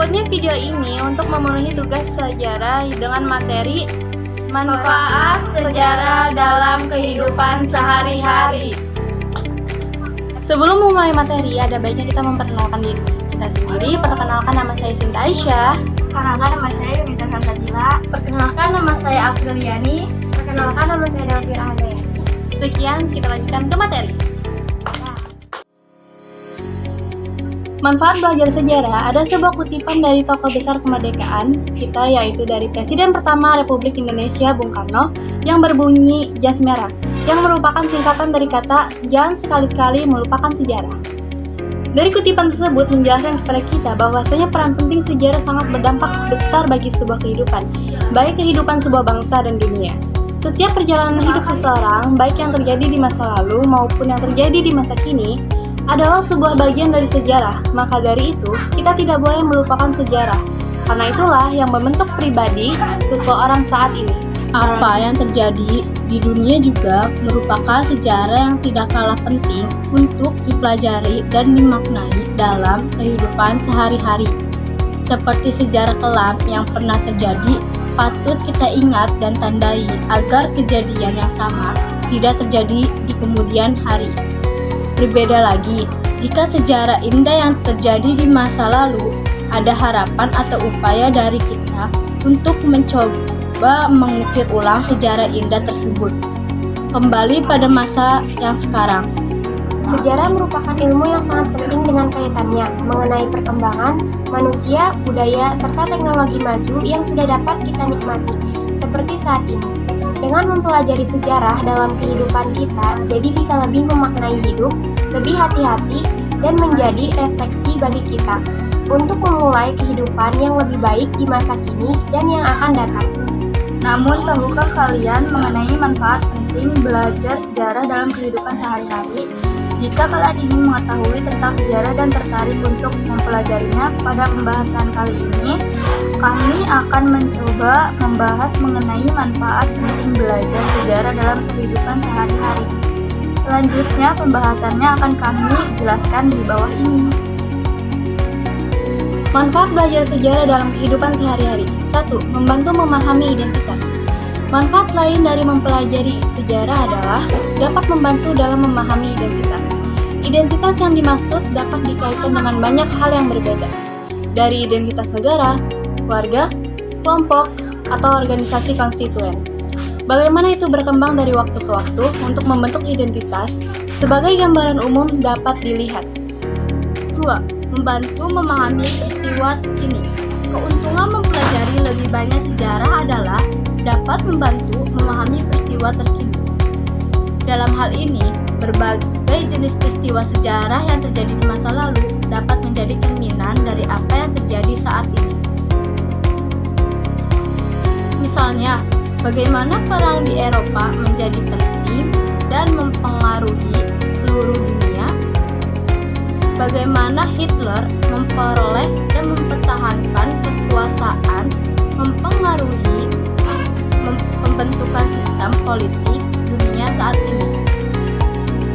Dibuatnya video ini untuk memenuhi tugas sejarah dengan materi manfaat sejarah dalam kehidupan sehari-hari. Sebelum memulai materi, ada baiknya kita memperkenalkan diri kita sendiri. Perkenalkan, nama saya Sinta Aisyah. Perkenalkan, nama saya Yunita Kasatila. Perkenalkan, nama saya Apriliani. Perkenalkan, nama saya Delvira Handayani. Sekian, kita lanjutkan ke materi. Manfaat belajar sejarah. Ada sebuah kutipan dari tokoh besar kemerdekaan kita, yaitu dari Presiden pertama Republik Indonesia Bung Karno, yang berbunyi jas merah, yang merupakan singkatan dari kata jangan sekali-sekali melupakan sejarah. Dari kutipan tersebut menjelaskan kepada kita bahwasanya peran penting sejarah sangat berdampak besar bagi sebuah kehidupan, baik kehidupan sebuah bangsa dan dunia. Setiap perjalanan hidup seseorang, baik yang terjadi di masa lalu maupun yang terjadi di masa kini, adalah sebuah bagian dari sejarah. Maka dari itu, kita tidak boleh melupakan sejarah. Karena itulah yang membentuk pribadi seseorang saat ini. Apa yang terjadi di dunia juga merupakan sejarah yang tidak kalah penting untuk dipelajari dan dimaknai dalam kehidupan sehari-hari. Seperti sejarah kelam yang pernah terjadi, patut kita ingat dan tandai agar kejadian yang sama tidak terjadi di kemudian hari. Berbeda lagi, jika sejarah indah yang terjadi di masa lalu, ada harapan atau upaya dari kita untuk mencoba mengukir ulang sejarah indah tersebut kembali pada masa yang sekarang. Sejarah merupakan ilmu yang sangat penting dengan kaitannya mengenai perkembangan manusia, budaya, serta teknologi maju yang sudah dapat kita nikmati, seperti saat ini. Dengan mempelajari sejarah dalam kehidupan kita, jadi bisa lebih memaknai hidup, lebih hati-hati, dan menjadi refleksi bagi kita untuk memulai kehidupan yang lebih baik di masa kini dan yang akan datang. Namun, tahukah kalian mengenai manfaat penting belajar sejarah dalam kehidupan sehari-hari? Jika kalian ingin mengetahui tentang sejarah dan tertarik untuk mempelajarinya, pada pembahasan kali ini, kami akan mencoba membahas mengenai manfaat penting belajar sejarah dalam kehidupan sehari-hari. Selanjutnya, pembahasannya akan kami jelaskan di bawah ini. Manfaat belajar sejarah dalam kehidupan sehari-hari. 1. Membantu memahami identitas. Manfaat lain dari mempelajari sejarah adalah dapat membantu dalam memahami identitas. Identitas yang dimaksud dapat dikaitkan dengan banyak hal yang berbeda, dari identitas negara, keluarga, kelompok, atau organisasi konstituen. Bagaimana itu berkembang dari waktu ke waktu untuk membentuk identitas sebagai gambaran umum dapat dilihat. 2. Membantu memahami peristiwa terkini. Keuntungan mempelajari lebih banyak sejarah adalah dapat membantu memahami peristiwa terkini. Dalam hal ini, berbagai jenis peristiwa sejarah yang terjadi di masa lalu dapat menjadi cerminan dari apa yang terjadi saat ini. Misalnya, bagaimana perang di Eropa menjadi penting dan mempengaruhi seluruh dunia, bagaimana Hitler memperoleh dan mempertahankan kekuasaan, mempengaruhi pembentukan sistem politik dunia saat ini.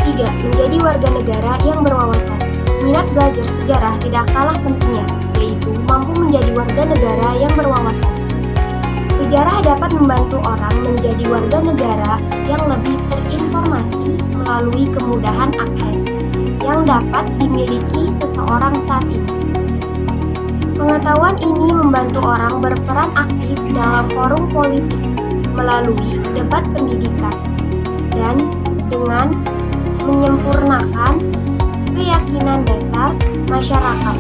3. Menjadi warga negara yang berwawasan. Minat belajar sejarah tidak kalah pentingnya, yaitu mampu menjadi warga negara yang berwawasan. Sejarah dapat membantu orang menjadi warga negara yang lebih terinformasi melalui kemudahan akses yang dapat dimiliki seseorang saat ini. Pengetahuan ini membantu orang berperan aktif dalam forum politik melalui debat pendidikan dan dengan menyempurnakan keyakinan dasar masyarakat.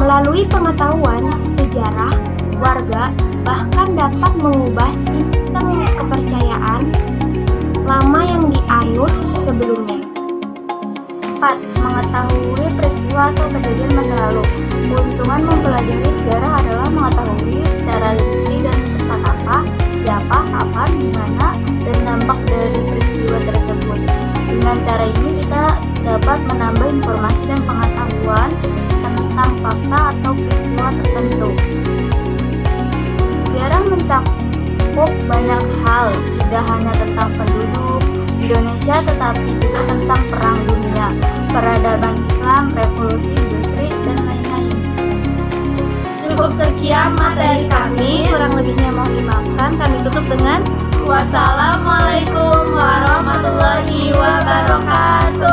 Melalui pengetahuan sejarah, warga bahkan dapat mengubah sistem kepercayaan lama yang dianut sebelumnya. 4. Mengetahui peristiwa atau kejadian masa lalu. Keuntungan mempelajari sejarah adalah mengetahui secara rinci dan tepat apa, siapa, kapan, di mana, dan dampak dari peristiwa tersebut. Dengan cara ini kita dapat menambah informasi dan pengetahuan tentang fakta atau peristiwa tertentu. Sejarah mencakup banyak hal, tidak hanya tentang penduduk Indonesia tetapi juga tentang perang dunia, peradaban Islam, revolusi industri, dan lain-lain. Sekian materi kami. Kurang lebihnya mohon dimaafkan. Kami tutup dengan Wassalamualaikum warahmatullahi wabarakatuh.